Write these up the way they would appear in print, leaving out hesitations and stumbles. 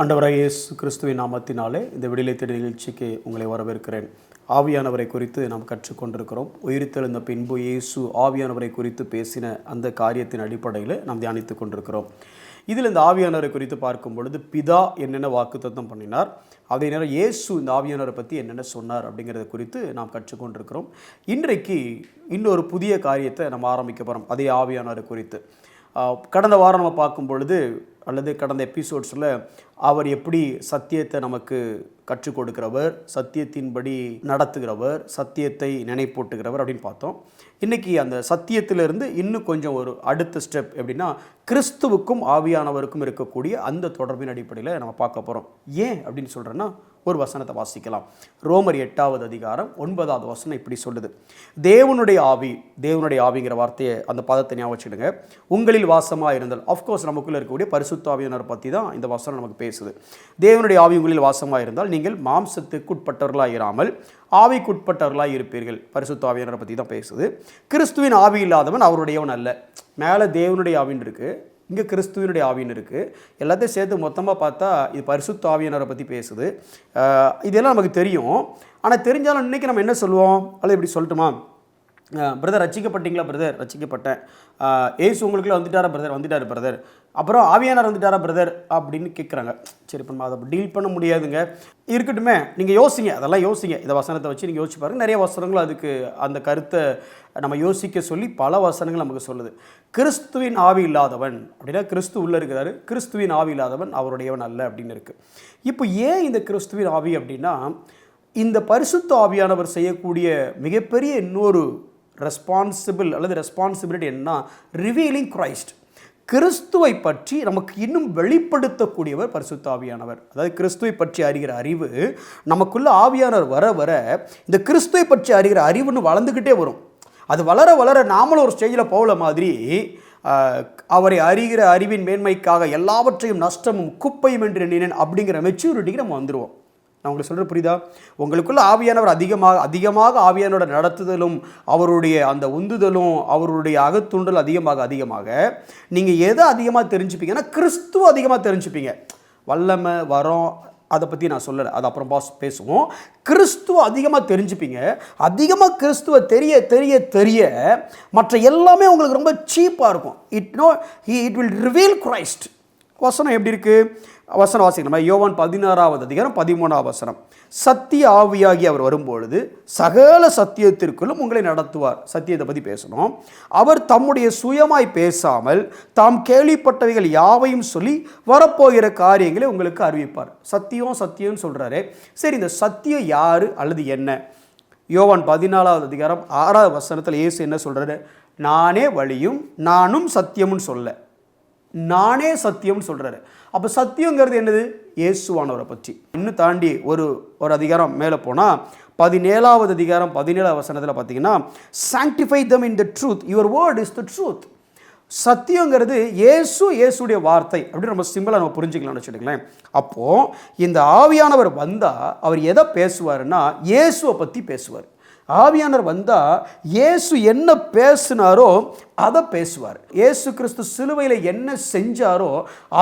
ஆண்டவராகிய இயேசு கிறிஸ்துவின் நாமத்தினாலே இந்த விடுதலை தேடல் நிகழ்ச்சிக்கு உங்களை வரவேற்கிறேன். ஆவியானவரை குறித்து நாம் கற்றுக்கொண்டிருக்கிறோம். உயிர்த்தெழுந்த பின்பு இயேசு ஆவியானவரை குறித்து பேசின அந்த காரியத்தின் அடிப்படையில் நாம் தியானித்து கொண்டிருக்கிறோம். இதில் இந்த ஆவியானவரை குறித்து பார்க்கும் பொழுது பிதா என்னென்ன வாக்குத்தத்தம் பண்ணினார், அதே நேரம் இயேசு இந்த ஆவியானவரை பற்றி என்னென்ன சொன்னார் அப்படிங்கிறத குறித்து நாம் கற்றுக்கொண்டிருக்கிறோம். இன்றைக்கு இன்னொரு புதிய காரியத்தை நம்ம ஆரம்பிக்க போகிறோம். அதே ஆவியானவரை குறித்து கடந்த வாரம் நம்ம பார்க்கும் பொழுது அல்லது கடந்த எபிசோட்ஸில் அவர் எப்படி சத்தியத்தை நமக்கு கற்றுக் கொடுக்கிறவர், சத்தியத்தின்படி நடத்துகிறவர், சத்தியத்தை நினைப்பூட்டுகிறவர் அப்படின்னு பார்த்தோம். இன்றைக்கி அந்த சத்தியத்திலிருந்து இன்னும் கொஞ்சம் ஒரு அடுத்த ஸ்டெப் எப்படின்னா கிறிஸ்துவுக்கும் ஆவியானவருக்கும் இருக்கக்கூடிய அந்த தொடர்பின் அடிப்படையில் நம்ம பார்க்க போகிறோம். ஏன் அப்படின்னு சொல்கிறேன்னா ஒரு வசனத்தை வாசிக்கலாம். ரோமர் 8வது அதிகாரம் 9வது வசனம் இப்படி சொல்லுது. தேவனுடைய ஆவிங்கிற வார்த்தையை அந்த பதத்தை ஞாபகம் வச்சுடுங்க. உங்களில் வாசமாக இருந்தால், ஆஃப்கோர்ஸ் நமக்குள்ளே இருக்கக்கூடிய பரிசுத்த ஆவியானவரை பற்றி தான் இந்த வசனம் நமக்கு பேசுது. தேவனுடைய ஆவி உங்களில் வாசமாக இருந்தால் நீங்கள் மாம்சத்துக்கு உட்பட்டவர்களாக இராமல் ஆவிக்குட்பட்டவர்களாக இருப்பீர்கள். பரிசுத்த ஆவியானவரை பற்றி தான் பேசுது. கிறிஸ்துவின் ஆவி இல்லாதவன் அவருடையவன் அல்ல. மேலே தேவனுடைய ஆவின்னு இருக்குது, இங்கே கிறிஸ்துவனுடைய ஆவின்னு இருக்குது. எல்லாத்தையும் சேர்த்து மொத்தமாக பார்த்தா இது பரிசுத்த ஆவியானவரை பற்றி பேசுது. இதெல்லாம் நமக்கு தெரியும். ஆனால் தெரிஞ்சாலும் இன்றைக்கி நம்ம என்ன சொல்லுவோம், அல்லது இப்படி சொல்லட்டுமா, பிரதர் ரட்சிக்கப்பட்டீங்களா? பிரதர் ரட்சிக்கப்பட்டேன். ஏசு உங்களுக்குள்ளே வந்துட்டாரா? பிரதர் வந்துட்டார் பிரதர். அப்புறம் ஆவியானவர் வந்துட்டாரா பிரதர் அப்படின்னு கேட்குறாங்க. சரி, இப்போ நம்ம அதை டீல் பண்ண முடியாதுங்க. இருக்கட்டுமே, நீங்கள் யோசிங்க, அதெல்லாம் யோசிங்க. இந்த வசனத்தை வச்சு நீங்கள் யோசிச்சு பாருங்கள். நிறைய வசனங்கள் அதுக்கு அந்த கருத்தை நம்ம யோசிக்க சொல்லி பல வசனங்கள் நமக்கு சொல்லுது. கிறிஸ்துவின் ஆவி இல்லாதவன் அப்படின்னா கிறிஸ்து உள்ளே இருக்கிறாரு, கிறிஸ்துவின் ஆவி இல்லாதவன் அவருடையவன் அல்ல அப்படின்னு இருக்குது. இப்போ ஏன் இந்த கிறிஸ்துவின் ஆவி அப்படின்னா, இந்த பரிசுத்த ஆவியானவர் செய்யக்கூடிய மிகப்பெரிய இன்னொரு ரெஸ்பான்சிபிலிட்டி என்ன, ரிவீலிங் கிரைஸ்ட். கிறிஸ்துவை பற்றி நமக்கு இன்னும் வெளிப்படுத்தக்கூடியவர் பரிசுத்த ஆவியானவர். அதாவது கிறிஸ்துவை பற்றி அறிகிற அறிவு நமக்குள்ள ஆவியானவர் வர வர இந்த கிறிஸ்துவை பற்றி அறிகிற அறிவுன்னு வளர்ந்துக்கிட்டே வரும். அது வளர வளர நாமளும் ஒரு ஸ்டேஜில் போகல மாதிரி அவரை அறிகிற அறிவின் மேன்மைக்காக எல்லாவற்றையும் நஷ்டமும் குப்பையும் என்று எண்ணினேன் அப்படிங்கிற மெச்சூரிட்டிக்கு நம்ம வந்துடுவோம். நான் உங்களுக்கு சொல்கிற புரியுதா? உங்களுக்குள்ள ஆவியானவர் அதிகமாக ஆவியானோட நடத்துதலும் அவருடைய அந்த உந்துதலும் அவருடைய அகத்துண்டல் அதிகமாக நீங்கள் எதை அதிகமாக தெரிஞ்சுப்பீங்கன்னா கிறிஸ்துவ அதிகமாக தெரிஞ்சுப்பீங்க. வல்லமை வரோம் அதை பற்றி நான் சொல்லலை, அது அப்புறம் பேசுவோம். கிறிஸ்துவ அதிகமாக தெரிஞ்சுப்பீங்க. அதிகமாக கிறிஸ்துவ தெரிய மற்ற எல்லாமே உங்களுக்கு ரொம்ப சீப்பாக இருக்கும். It will reveal Christ. வசனம் எப்படி இருக்குது? வசனம் வாசிக்கணும். யோவான் 16வது அதிகாரம் 13வது வசனம். சத்திய ஆவியாகி அவர் வரும்பொழுது சகல சத்தியத்திற்குள்ளும் உங்களை நடத்துவார். சத்தியத்தை பற்றி பேசணும். அவர் தம்முடைய சுயமாய் பேசாமல் தாம் கேள்விப்பட்டவைகள் யாவையும் சொல்லி வரப்போகிற காரியங்களை உங்களுக்கு அறிவிப்பார். சத்தியம்னு சொல்கிறாரு. சரி, இந்த சத்தியம் யார் அல்லது என்ன? யோவான் 14வது அதிகாரம் 6வது வசனத்தில் இயேசு என்ன சொல்கிறாரு? நானே வழியும் நானும் சத்தியம்னு சொல்ல, நானே சத்தியம்னு சொல்கிறாரு. அப்போ சத்தியங்கிறது என்னது? இயேசுவானவரை பற்றி. இன்னும் தாண்டி ஒரு அதிகாரம் மேலே போனால் 17வது அதிகாரம் 17வது வசனத்தில் பார்த்தீங்கன்னா, sanctify them in the truth, your word is the truth. சத்தியங்கிறது இயேசுடைய வார்த்தை அப்படின்னு நம்ம சிம்பிளாக நம்ம புரிஞ்சுக்கலாம்னு வச்சுக்கோங்களேன். அப்போது இந்த ஆவியானவர் வந்தால் அவர் எதை பேசுவார்னா இயேசுவை பற்றி பேசுவார். ஆவியானவர் வந்தால் இயேசு என்ன பேசினாரோ அதை பேசுவார். இயேசு கிறிஸ்து சிலுவையில் என்ன செஞ்சாரோ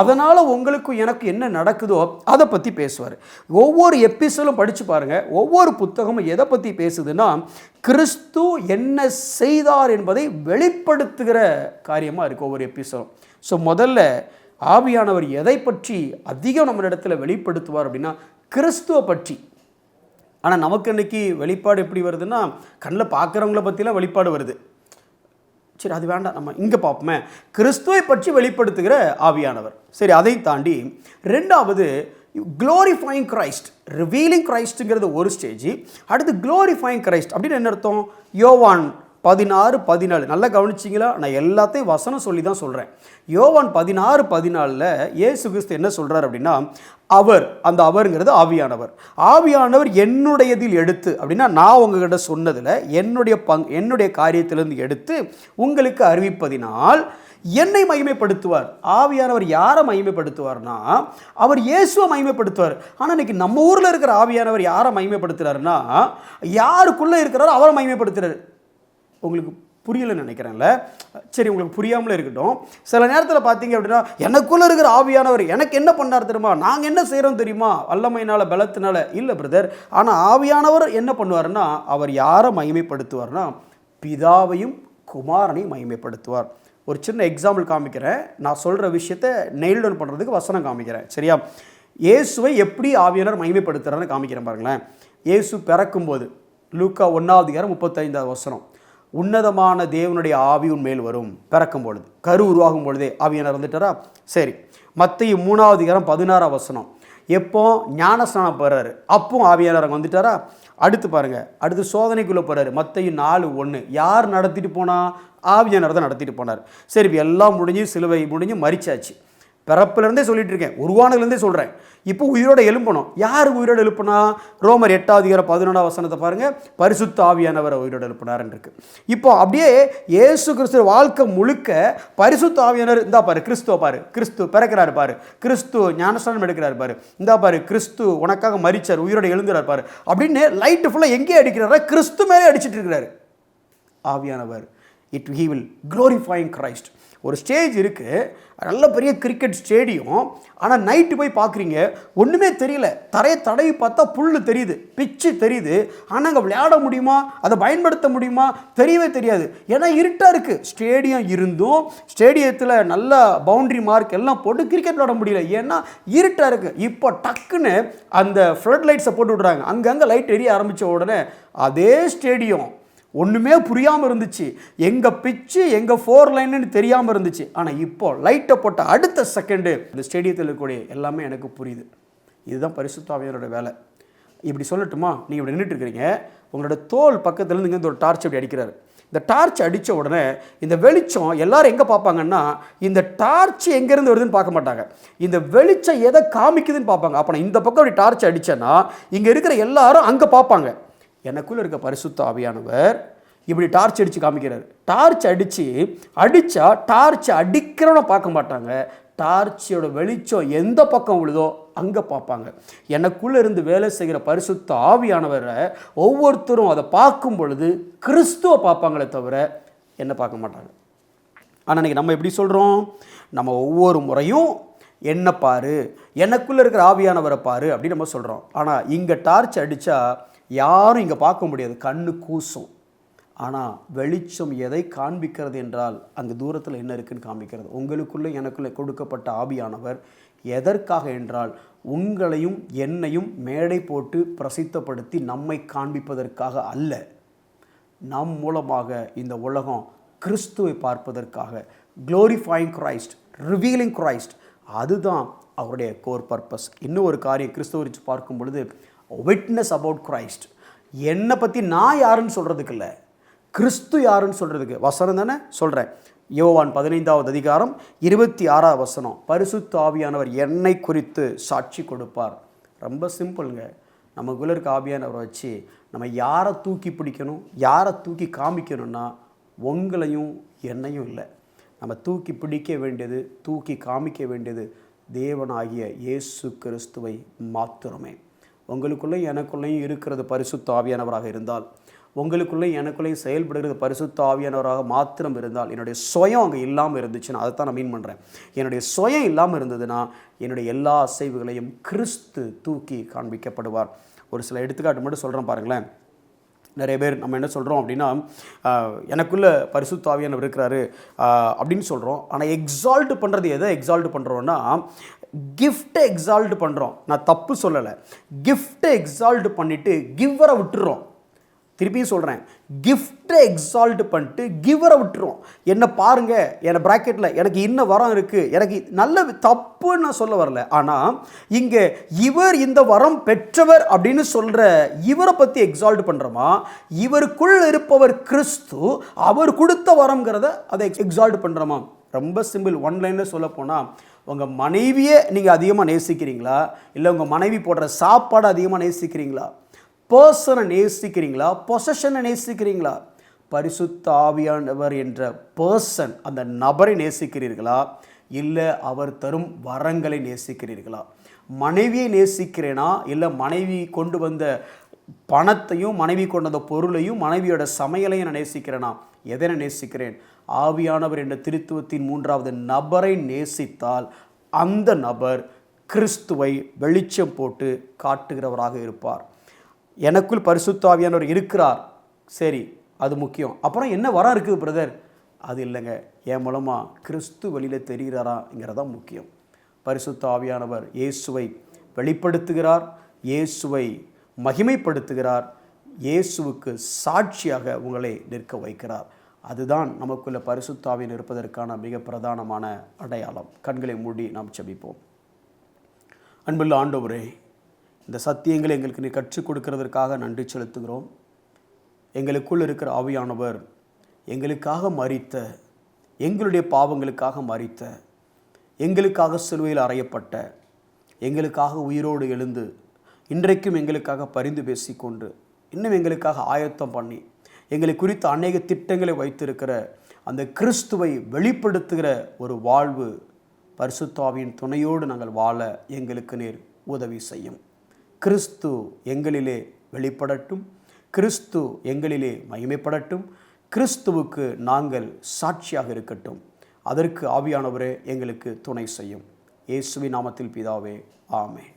அதனால் உங்களுக்கும் எனக்கு என்ன நடக்குதோ அதை பற்றி பேசுவார். ஒவ்வொரு எபிசோடும் படித்து பாருங்கள். ஒவ்வொரு புத்தகமும் எதை பற்றி பேசுதுன்னா கிறிஸ்து என்ன செய்தார் என்பதை வெளிப்படுத்துகிற காரியமாக இருக்குது ஒவ்வொரு எபிசோடும். ஸோ முதல்ல ஆவியானவர் எதை பற்றி அதிகம் நம்ம இடத்துல வெளிப்படுத்துவார் அப்படின்னா கிறிஸ்துவை பற்றி. ஆனால் நமக்கு இன்றைக்கி வெளிப்பாடு எப்படி வருதுன்னா கண்ணில் பார்க்குறவங்கள பற்றிலாம் வெளிப்பாடு வருது. சரி, அது வேண்டாம், நம்ம இங்கே பார்ப்போமே. கிறிஸ்துவை பற்றி வெளிப்படுத்துகிற ஆவியானவர். சரி, அதை தாண்டி ரெண்டாவது க்ளோரிஃபைங் கிரைஸ்ட். ரிவீலிங் கிரைஸ்ட்டுங்கிறது ஒரு ஸ்டேஜ். அடுத்து க்ளோரிஃபைங் கிரைஸ்ட் அப்படின்னு என்ன அர்த்தம்? யோவான் 16-14 நல்லா கவனிச்சிங்களா? நான் எல்லாத்தையும் வசனம் சொல்லி தான் சொல்கிறேன். யோவான் 16-14 இயேசு கிறிஸ்து என்ன சொல்கிறார் அப்படின்னா, அந்த அவருங்கிறது ஆவியானவர் என்னுடையதில் எடுத்து அப்படின்னா நான் உங்ககிட்ட சொன்னதில் என்னுடைய காரியத்திலிருந்து எடுத்து உங்களுக்கு அறிவிப்பதினால் என்னை மகிமைப்படுத்துவார். ஆவியானவர் யாரை மகிமைப்படுத்துவார்னா அவர் இயேசுவை மகிமைப்படுத்துவார். ஆனால் இன்னைக்கு நம்ம ஊரில் இருக்கிற ஆவியானவர் யாரை மகிமைப்படுத்துகிறாருன்னா யாருக்குள்ளே இருக்கிறாரோ அவரை மகிமைப்படுத்துகிறார். உங்களுக்கு புரியலைன்னு நினைக்கிறேன்ல. சரி, உங்களுக்கு புரியாமலே இருக்கட்டும். சில நேரத்தில் பார்த்தீங்க அப்படின்னா, எனக்குள்ளே இருக்கிற ஆவியானவர் எனக்கு என்ன பண்ணார் தெரியுமா, நாங்கள் என்ன செய்கிறோம் தெரியுமா, வல்லமையினால் பலத்தினால இல்லை பிரதர். ஆனால் ஆவியானவர் என்ன பண்ணுவார்னா, அவர் யாரை மகிமைப்படுத்துவார்னா, பிதாவையும் குமாரனையும் மகிமைப்படுத்துவார். ஒரு சின்ன எக்ஸாம்பிள் காமிக்கிறேன். நான் சொல்கிற விஷயத்தை நெயில் டவுன் பண்ணுறதுக்கு வசனம் காமிக்கிறேன், சரியா? இயேசுவை எப்படி ஆவியானவர் மகிமைப்படுத்துகிறான்னு காமிக்கிறேன் பாருங்களேன். இயேசு பிறக்கும்போது லூக்கா 1:35 உன்னதமான தேவனுடைய ஆவி உன் மேல் வரும். பிறக்கும்பொழுது கரு உருவாகும் பொழுதே ஆவியானவர் வந்துட்டாரா? சரி. மத்தேயு 3:16 எப்போ ஞானஸ்நானம் போகிறாரு, அப்போ ஆவியானவர் வந்துட்டாரா? அடுத்து பாருங்க, அடுத்து சோதனைக்குள்ளே போகிறாரு. மத்தேயு 4:1 யார் நடத்திட்டு போனா? ஆவியானவர் தான் நடத்திட்டு போனார். சரி, இப்போ எல்லாம் முடிஞ்சு சிலுவை முடிஞ்சு மரிச்சாச்சு. பிறப்பிலேருந்தே சொல்லிட்டு இருக்கேன், உருவானதுலேருந்தே சொல்கிறேன். இப்போ உயிரோட எழுப்பணும். யார் உயிரோடு எழுப்புனா? ரோமர் 8:11 பாருங்கள், பரிசுத்த ஆவியானவரை உயிரோடு எழுப்பினார்ன்னு இருக்கு. இப்போ அப்படியே இயேசு கிறிஸ்து வாழ்க்கை முழுக்க பரிசுத்த ஆவியானவர், இந்தா பாரு கிறிஸ்துவ பாரு, கிறிஸ்து பிறக்கிறாரு பாரு, கிறிஸ்து ஞானஸ்நானம் எடுக்கிறாரு பாரு, இந்தா பாரு கிறிஸ்து உனக்காக மரிச்சார், உயிரோட எழுந்துறாரு பாரு அப்படின்னு லைட்டு ஃபுல்லாக எங்கே அடிக்கிறாரா? கிறிஸ்து மேலே அடிச்சிட்டு இருக்கிறாரு ஆவியானவர். He will glorifying Christ. ஒரு ஸ்டேஜ் இருக்குது, நல்ல பெரிய கிரிக்கெட் ஸ்டேடியம். ஆனால் நைட்டு போய் பார்க்குறீங்க, ஒன்றுமே தெரியல. தரையை தடவி பார்த்தா புல் தெரியுது, பிச்சு தெரியுது. ஆனால் அங்கே விளையாட முடியுமா, அதை பயன்படுத்த முடியுமா, தெரியவே தெரியாது. ஏன்னா இருட்டாக இருக்குது. ஸ்டேடியம் இருந்தும் ஸ்டேடியத்தில் நல்ல பவுண்ட்ரி மார்க் எல்லாம் போட்டு கிரிக்கெட் விளையாட முடியல, ஏன்னா இருட்டாக இருக்குது. இப்போ டக்குன்னு அந்த ஃப்ளட் லைட்ஸை போட்டு விட்றாங்க. அங்கங்கே லைட் எரிய ஆரம்பித்த உடனே அதே ஸ்டேடியம் ஒன்றுமே புரியாமல் இருந்துச்சு. எங்கே பிச்சு எங்கே 4 லைன்னு தெரியாமல் இருந்துச்சு. ஆனால் இப்போ லைட்டை போட்ட அடுத்த செகண்டு இந்த ஸ்டேடியத்தில் இருக்கக்கூடிய எல்லாமே எனக்கு புரியுது. இதுதான் பரிசுத்த ஆவியானவரோட வேலை. இப்படி சொல்லட்டுமா? நீங்கள் இப்படி நின்றுட்டு இருக்கிறீங்க, உங்களோட தோல் பக்கத்துலேருந்து இங்கே ஒரு டார்ச் அப்படி அடிக்கிறாரு. இந்த டார்ச் அடித்த உடனே இந்த வெளிச்சம் எல்லாரும் எங்கே பார்ப்பாங்கன்னா, இந்த டார்ச் எங்கேருந்து வருதுன்னு பார்க்க மாட்டாங்க, இந்த வெளிச்சம் எதை காமிக்குதுன்னு பார்ப்பாங்க. அப்போ நான் இந்த பக்கம் அப்படி டார்ச் அடித்தேன்னா இங்கே இருக்கிற எல்லாரும் அங்கே பார்ப்பாங்க. எனக்குள்ளே இருக்க பரிசுத்த ஆவியானவர் இப்படி டார்ச் அடித்து காமிக்கிறார். டார்ச் அடித்தா டார்ச் அடிக்கிறவனை பார்க்க மாட்டாங்க, டார்ச்சியோட வெளிச்சம் எந்த பக்கம் விழுதோ அங்கே பார்ப்பாங்க. எனக்குள்ளே இருந்து வேலை செய்கிற பரிசுத்த ஆவியானவரை ஒவ்வொருத்தரும் அதை பார்க்கும் பொழுது கிறிஸ்துவை பார்ப்பாங்களே தவிர என்ன பார்க்க மாட்டாங்க. ஆனால் இன்றைக்கி நம்ம எப்படி சொல்கிறோம்? நம்ம ஒவ்வொரு முறையும் என்ன பாரு, எனக்குள்ளே இருக்கிற ஆவியானவரை பாரு அப்படின்னு நம்ம சொல்கிறோம். ஆனால் இங்கே டார்ச் அடித்தா யாரும் இங்கே பார்க்க முடியாது, கண்ணு கூசும். ஆனால் வெளிச்சம் எதை காண்பிக்கிறது என்றால் அங்கே தூரத்தில் என்ன இருக்குன்னு காண்பிக்கிறது. உங்களுக்குள்ளே எனக்குள்ளே கொடுக்கப்பட்ட ஆவியானவர் எதற்காக என்றால் உங்களையும் என்னையும் மேடை போட்டு பிரசித்தப்படுத்தி நம்மை காண்பிப்பதற்காக அல்ல, நம் மூலமாக இந்த உலகம் கிறிஸ்துவை பார்ப்பதற்காக. க்ளோரிஃபைங் கிரைஸ்ட், ரிவீலிங் கிரைஸ்ட், அதுதான் அவருடைய கோர் பர்பஸ். இன்னும் ஒரு காரியம் கிறிஸ்துவ வச்சு பார்க்கும் பொழுது, விட்னஸ் அபவுட் கிரைஸ்ட். என்னை பற்றி நான் யாருன்னு சொல்கிறதுக்கு இல்லை, கிறிஸ்து யாருன்னு சொல்கிறதுக்கு. வசனம் தானே சொல்கிறேன். யோவான் 15:26 பரிசுத்த ஆவியானவர் என்னை குறித்து சாட்சி கொடுப்பார். ரொம்ப சிம்பிளுங்க. நமக்குள்ளே இருக்க ஆவியானவரை வச்சு நம்ம யாரை தூக்கி பிடிக்கணும், யாரை தூக்கி காமிக்கணும்னா உங்களையும் என்னையும் இல்லை. நம்ம தூக்கி பிடிக்க வேண்டியது, தூக்கி காமிக்க வேண்டியது தேவனாகிய இயேசு கிறிஸ்துவை மாத்திரமே. உங்களுக்குள்ளே எனக்குள்ளேயும் இருக்கிறது பரிசுத்த ஆவியானவராக இருந்தால், உங்களுக்குள்ளே எனக்குள்ளேயும் செயல்படுகிறது பரிசுத்த ஆவியானவராக மாத்திரம் இருந்தால், என்னுடைய சுயம் அங்கே இல்லாமல் இருந்துச்சுன்னா, அதை தான் நான் மீன் பண்ணுறேன். என்னுடைய சுயம் இல்லாமல் இருந்ததுன்னா என்னுடைய எல்லா அசைவுகளையும் கிறிஸ்து தூக்கி காண்பிக்கப்படுவார். ஒரு சில எடுத்துக்காட்டு மட்டும் சொல்கிறேன் பாருங்களேன். நிறைய பேர் நம்ம என்ன சொல்கிறோம் அப்படின்னா, எனக்குள்ளே பரிசுத்த ஆவியானவர் இருக்கிறாரு அப்படின்னு சொல்கிறோம். ஆனால் எக்ஸால்ட் பண்ணுறது எதை எக்ஸால்ட் பண்ணுறோன்னா, கிஃப்ட்டை எக்ஸால்ட் பண்ணுறோம். நான் தப்பு சொல்லலை. கிஃப்ட்டை எக்ஸால்ட் பண்ணிவிட்டு கிவ்வரை விட்டுறோம். திருப்பியும் சொல்கிறேன், கிஃப்ட்டை எக்ஸால்ட் பண்ணிட்டு கிவரை விட்டுரும். என்ன பாருங்கள், என்னை ப்ராக்கெட்டில் எனக்கு இன்னும் வரம் இருக்குது, எனக்கு நல்ல தப்புன்னு நான் சொல்ல வரல. ஆனால் இங்கே இவர் இந்த வரம் பெற்றவர் அப்படின்னு சொல்கிற இவரை பற்றி எக்ஸால்ட் பண்ணுறோமா, இவருக்குள் இருப்பவர் கிறிஸ்து, அவர் கொடுத்த வரம்ங்கிறத அதை எக்ஸால்ட் பண்ணுறோமா? ரொம்ப சிம்பிள். ஒன்லைனில் சொல்ல போனால், உங்கள் மனைவியை நீங்கள் அதிகமாக நேசிக்கிறீங்களா, இல்லை உங்கள் மனைவி போடுற சாப்பாடு அதிகமாக நேசிக்கிறீங்களா? பர்சனை நேசிக்கிறீங்களா, பொசஷனை நேசிக்கிறீங்களா? பரிசுத்த ஆவியானவர் என்ற பர்சன், அந்த நபரை நேசிக்கிறீர்களா, இல்லை அவர் தரும் வரங்களை நேசிக்கிறீர்களா? மனைவியை நேசிக்கிறேனா, இல்லை மனைவி கொண்டு வந்த பணத்தையும் மனைவி கொண்டு வந்த பொருளையும் மனைவியோட சமையலையும் நான் நேசிக்கிறேனா? எதனை நேசிக்கிறேன்? ஆவியானவர் என்ற திருத்துவத்தின் 3வது நபரை நேசித்தால் அந்த நபர் கிறிஸ்துவை வெளிச்சம் போட்டு காட்டுகிறவராக இருப்பார். எனக்குள் பரிசுத்த ஆவியானவர் இருக்கிறார், சரி, அது முக்கியம். அப்புறம் என்ன வரம் இருக்குது பிரதர்? அது இல்லைங்க, என் மூலமாக கிறிஸ்து வெளியில் தெரிகிறாராங்கிறதான் முக்கியம். பரிசுத்த ஆவியானவர் இயேசுவை வெளிப்படுத்துகிறார், இயேசுவை மகிமைப்படுத்துகிறார், இயேசுவுக்கு சாட்சியாக உங்களை நிற்க வைக்கிறார். அதுதான் நமக்குள்ள பரிசுத்த ஆவியில் இருப்பதற்கான மிக பிரதானமான அடையாளம். கண்களை மூடி நாம் ஜெபிப்போம். அன்புள்ள ஆண்டவரே, இந்த சத்தியங்களை எங்களுக்கு நீ கற்றுக் கொடுக்கிறதற்காக நன்றி செலுத்துகிறோம். எங்களுக்குள் இருக்கிற ஆவியானவர் எங்களுக்காக மரித்த, எங்களுடைய பாவங்களுக்காக மரித்த, எங்களுக்காக சிலுவையில் அறையப்பட்ட, எங்களுக்காக உயிரோடு எழுந்து இன்றைக்கும் எங்களுக்காக பரிந்து பேசிக்கொண்டு இன்னும் எங்களுக்காக ஆயத்தம் பண்ணி எங்களை குறித்த அநேக திட்டங்களை வைத்திருக்கிற அந்த கிறிஸ்துவை வெளிப்படுத்துகிற ஒரு வாழ்வு பரிசுத்த ஆவியின் துணையோடு நாங்கள் வாழ எங்களுக்கு நீர் உதவி செய்யும். கிறிஸ்து எங்களிலே வெளிப்படட்டும், கிறிஸ்து எங்களிலே மகிமைப்படட்டும், கிறிஸ்துவுக்கு நாங்கள் சாட்சியாக இருக்கட்டும். அதற்கு ஆவியானவரே எங்களுக்கு துணை செய்யும். இயேசுவின் நாமத்தில் பிதாவே, ஆமென்.